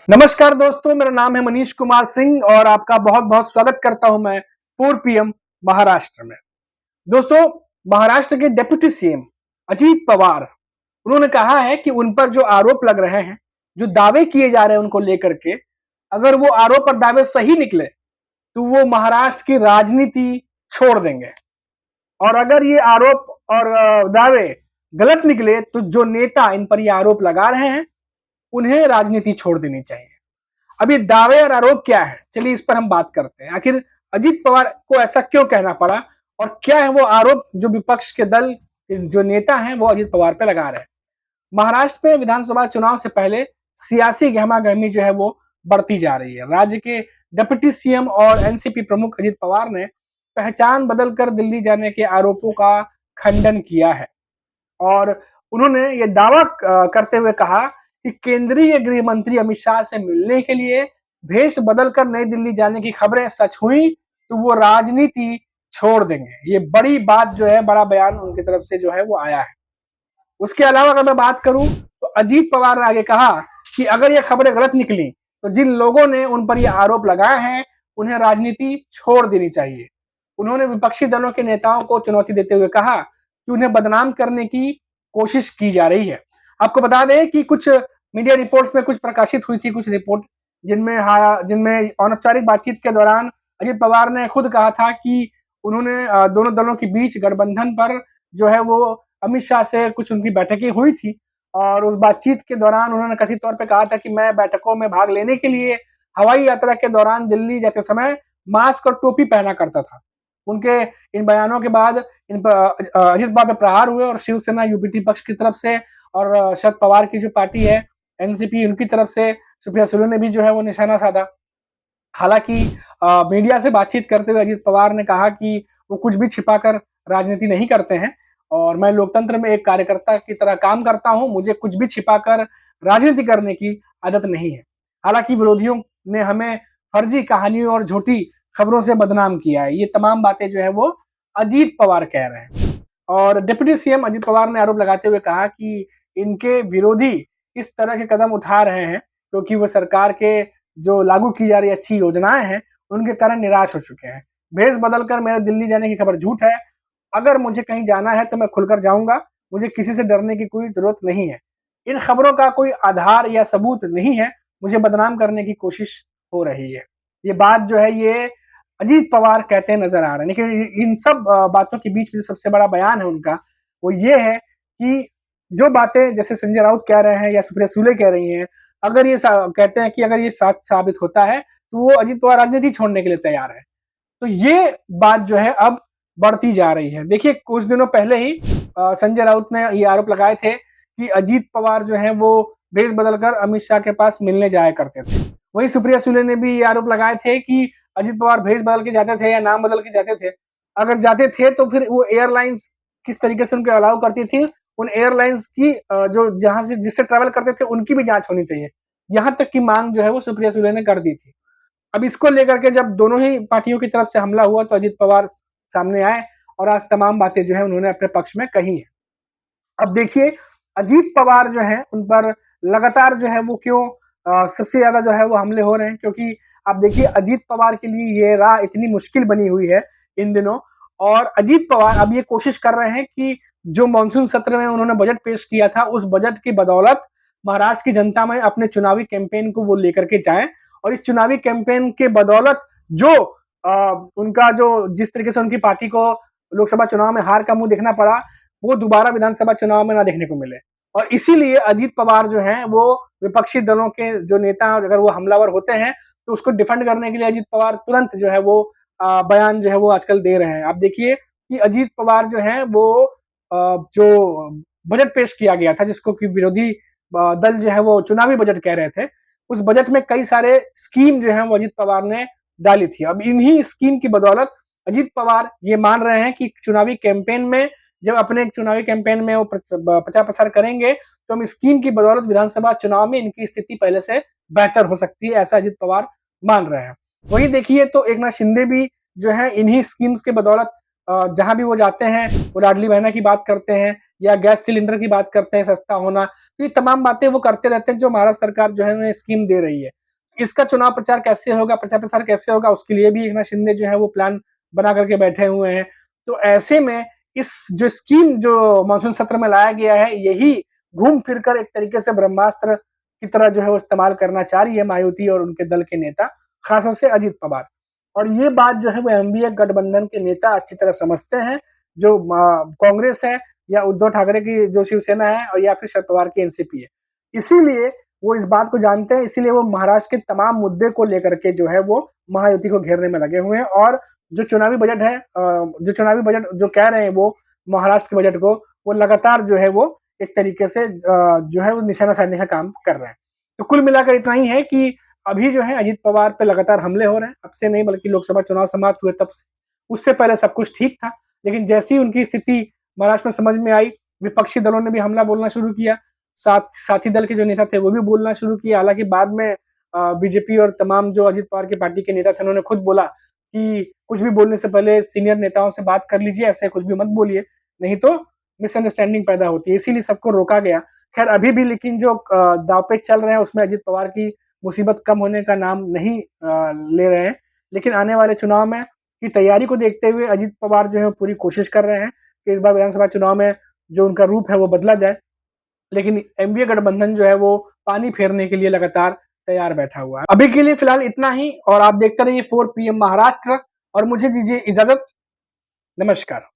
नमस्कार दोस्तों, मेरा नाम है मनीष कुमार सिंह और आपका बहुत बहुत स्वागत करता हूं मैं 4 पीएम महाराष्ट्र में। दोस्तों, महाराष्ट्र के डिप्टी सीएम अजीत पवार उन्होंने कहा है कि उन पर जो आरोप लग रहे हैं, जो दावे किए जा रहे हैं उनको लेकर के, अगर वो आरोप और दावे सही निकले तो वो महाराष्ट्र की राजनीति छोड़ देंगे। और अगर ये आरोप और दावे गलत निकले तो जो नेता इन पर ये आरोप लगा रहे हैं उन्हें राजनीति छोड़ देनी चाहिए। अब ये दावे और आरोप क्या है, चलिए इस पर हम बात करते हैं। आखिर अजीत पवार को ऐसा क्यों कहना पड़ा और क्या है वो आरोप जो विपक्ष के दल जो नेता हैं वो अजीत पवार पे लगा रहे हैं। महाराष्ट्र में विधानसभा चुनाव से पहले सियासी गहमा-गहमी जो है वो बढ़ती जा रही है। राज्य के डिप्टी सीएम और एनसीपी प्रमुख अजीत पवार ने पहचान बदलकर दिल्ली जाने के आरोपों का खंडन किया है और उन्होंने ये दावा करते हुए कहा कि केंद्रीय गृह मंत्री अमित शाह से मिलने के लिए भेष बदलकर नई दिल्ली जाने की खबरें सच हुई तो वो राजनीति छोड़ देंगे। ये बड़ी बात जो है, बड़ा बयान उनकी तरफ से जो है वो आया है। उसके अलावा अगर मैं बात करूं तो अजीत पवार ने आगे कहा कि अगर ये खबरें गलत निकली तो जिन लोगों ने उन पर ये आरोप लगाए हैं उन्हें राजनीति छोड़ देनी चाहिए। उन्होंने विपक्षी दलों के नेताओं को चुनौती देते हुए कहा कि उन्हें बदनाम करने की कोशिश की जा रही है। आपको बता दें कि कुछ मीडिया रिपोर्ट्स में कुछ प्रकाशित हुई थी, कुछ रिपोर्ट जिनमें अनौपचारिक बातचीत के दौरान अजीत पवार ने खुद कहा था कि उन्होंने दोनों दलों के बीच गठबंधन पर जो है वो अमित शाह से कुछ उनकी बैठकें हुई थी और उस बातचीत के दौरान उन्होंने कथित तौर पे कहा था कि मैं बैठकों में भाग लेने के लिए हवाई यात्रा के दौरान दिल्ली जाते समय मास्क और टोपी पहना करता था। उनके इन बयानों के बाद इन पर अजित पवार पे प्रहार हुए और शिवसेना यूपीटी पक्ष की तरफ से और शरद पवार की जो पार्टी है एनसीपी, उनकी तरफ से सुप्रिया सुले ने भी जो है वो निशाना साधा। हालांकि मीडिया से बातचीत करते हुए अजित पवार ने कहा कि वो कुछ भी छिपाकर राजनीति नहीं करते हैं और मैं लोकतंत्र में एक कार्यकर्ता की तरह काम करता हूं, मुझे कुछ भी छिपाकर राजनीति करने की आदत नहीं है। हालांकि विरोधियों ने हमें फर्जी कहानियों और झूठी खबरों से बदनाम किया है। ये तमाम बातें जो है वो अजीत पवार कह रहे हैं और डिप्टी सीएम अजीत पवार ने आरोप लगाते हुए कहा कि इनके विरोधी इस तरह के कदम उठा रहे हैं क्योंकि वो सरकार के जो लागू की जा रही अच्छी योजनाएं हैं उनके कारण निराश हो चुके हैं। भेष बदलकर मेरे दिल्ली जाने की खबर झूठ है। अगर मुझे कहीं जाना है तो मैं खुलकर जाऊंगा, मुझे किसी से डरने की कोई जरूरत नहीं है। इन खबरों का कोई आधार या सबूत नहीं है, मुझे बदनाम करने की कोशिश हो रही है। ये बात जो है ये अजीत पवार कहते नजर आ रहे हैं। लेकिन इन सब बातों के बीच में सबसे बड़ा बयान है उनका वो ये है कि जो बातें जैसे संजय राउत कह रहे हैं या सुप्रिया सुले कह रही हैं, अगर ये कहते हैं कि अगर ये सच साबित होता है तो वो अजीत पवार राजनीति छोड़ने के लिए तैयार है। तो ये बात जो है अब बढ़ती जा रही है। देखिए, कुछ दिनों पहले ही संजय राउत ने ये आरोप लगाए थे कि अजीत पवार जो है वो भेष बदलकर अमित शाह के पास मिलने जाया करते थे। वहीं सुप्रिया सुले ने भी ये आरोप लगाए थे कि अजीत पवार भेष बदल के जाते थे या नाम बदल के जाते थे। अगर जाते थे तो फिर वो एयरलाइंस किस तरीके से उनको अलाउ करती थी, उन एयरलाइंस की जो जहां से जिससे ट्रैवल करते थे उनकी भी जांच होनी चाहिए। यहाँ तक की मांग जो है वो सुप्रिया सुले ने कर दी थी। अब इसको लेकर के जब दोनों ही पार्टियों की तरफ से हमला हुआ तो अजीत पवार सामने आए और आज तमाम बातें जो है उन्होंने अपने पक्ष में कही है। अब देखिए, अजीत पवार जो है उन पर लगातार जो है वो क्यों सबसे ज्यादा जो है वो हमले हो रहे हैं, क्योंकि आप देखिए अजीत पवार के लिए ये राह इतनी मुश्किल बनी हुई है इन दिनों और अजीत पवार अब ये कोशिश कर रहे हैं कि जो मानसून सत्र में उन्होंने बजट पेश किया था उस बजट की बदौलत महाराष्ट्र की जनता में अपने चुनावी कैंपेन को वो लेकर के जाएं और इस चुनावी कैंपेन के बदौलत जो उनका जो जिस तरीके से उनकी पार्टी को लोकसभा चुनाव में हार का मुंह देखना पड़ा वो दोबारा विधानसभा चुनाव में ना देखने को मिले। और इसीलिए अजीत पवार जो हैं वो विपक्षी दलों के जो नेता अगर वो हमलावर होते हैं तो उसको डिफेंड करने के लिए अजीत पवार तुरंत जो है वो बयान जो है वो आजकल दे रहे हैं। आप देखिए कि अजीत पवार जो है वो जो बजट पेश किया गया था जिसको कि विरोधी दल जो है वो चुनावी बजट कह रहे थे, उस बजट में कई सारे स्कीम जो है वो अजीत पवार ने डाली थी। अब इन्हीं स्कीम की बदौलत अजीत पवार ये मान रहे हैं कि चुनावी कैंपेन में जब अपने चुनावी कैंपेन में वो प्रचार प्रसार करेंगे तो हम स्कीम की बदौलत विधानसभा चुनाव में इनकी स्थिति पहले से बेहतर हो सकती है, ऐसा अजीत पवार मान रहे हैं। वही देखिए तो एकनाथ शिंदे भी जो है इन्हीं स्कीम्स के बदौलत जहां भी वो जाते हैं वो लाडली बहना की बात करते हैं या गैस सिलेंडर की बात करते हैं सस्ता होना, तो ये तमाम बातें वो करते रहते हैं जो महाराष्ट्र सरकार जो है उन्हें स्कीम दे रही है। इसका चुनाव प्रचार कैसे होगा, प्रचार प्रसार कैसे होगा, उसके लिए भी एकनाथ शिंदे जो है वो प्लान बना करके बैठे हुए हैं। तो ऐसे में इस जो स्कीम जो मानसून सत्र में लाया गया है, यही घूम फिर कर एक तरीके से ब्रह्मास्त्र की तरह जो है वो इस्तेमाल करना चाह रही है मायावती और उनके दल के नेता, खासतौर से अजित पवार। और ये बात जो है वो एमवीए गठबंधन के नेता अच्छी तरह समझते हैं, जो कांग्रेस है या उद्धव ठाकरे की जो शिवसेना है और या फिर शरद पवार की एनसीपी है। इसीलिए वो इस बात को जानते हैं, इसीलिए वो महाराष्ट्र के तमाम मुद्दे को लेकर के जो है वो महायुति को घेरने में लगे हुए हैं। और जो चुनावी बजट है, जो चुनावी बजट जो कह रहे हैं वो महाराष्ट्र के बजट को, वो लगातार जो है वो एक तरीके से जो है वो निशाना साधने का काम कर रहे हैं। तो कुल मिलाकर इतना ही है कि अभी जो है अजित पवार पे लगातार हमले हो रहे हैं, अब से नहीं बल्कि लोकसभा चुनाव समाप्त हुए तब से। उससे पहले सब कुछ ठीक था, लेकिन जैसे ही उनकी स्थिति महाराष्ट्र में समझ में आई, विपक्षी दलों ने भी हमला बोलना शुरू किया, साथी दल के जो नेता थे वो भी बोलना शुरू किया। हालांकि बाद में बीजेपी और तमाम जो अजित पवार की पार्टी के नेता थे उन्होंने खुद बोला कि कुछ भी बोलने से पहले सीनियर नेताओं से बात कर लीजिए, ऐसे कुछ भी मत बोलिए, नहीं तो मिसअंडरस्टैंडिंग पैदा होती है, इसीलिए सबको रोका गया। खैर अभी भी लेकिन जो दांवपेच चल रहे हैं उसमें अजित पवार की मुसीबत कम होने का नाम नहीं ले रहे हैं। लेकिन आने वाले चुनाव में की तैयारी को देखते हुए अजित पवार जो है पूरी कोशिश कर रहे हैं कि इस बार विधानसभा चुनाव में जो उनका रूप है वो बदला जाए। लेकिन एमवीए गठबंधन जो है वो पानी फेरने के लिए लगातार तैयार बैठा हुआ है। अभी के लिए फिलहाल इतना ही, और आप देखते रहिए 4 PM महाराष्ट्र, और मुझे दीजिए इजाजत। नमस्कार।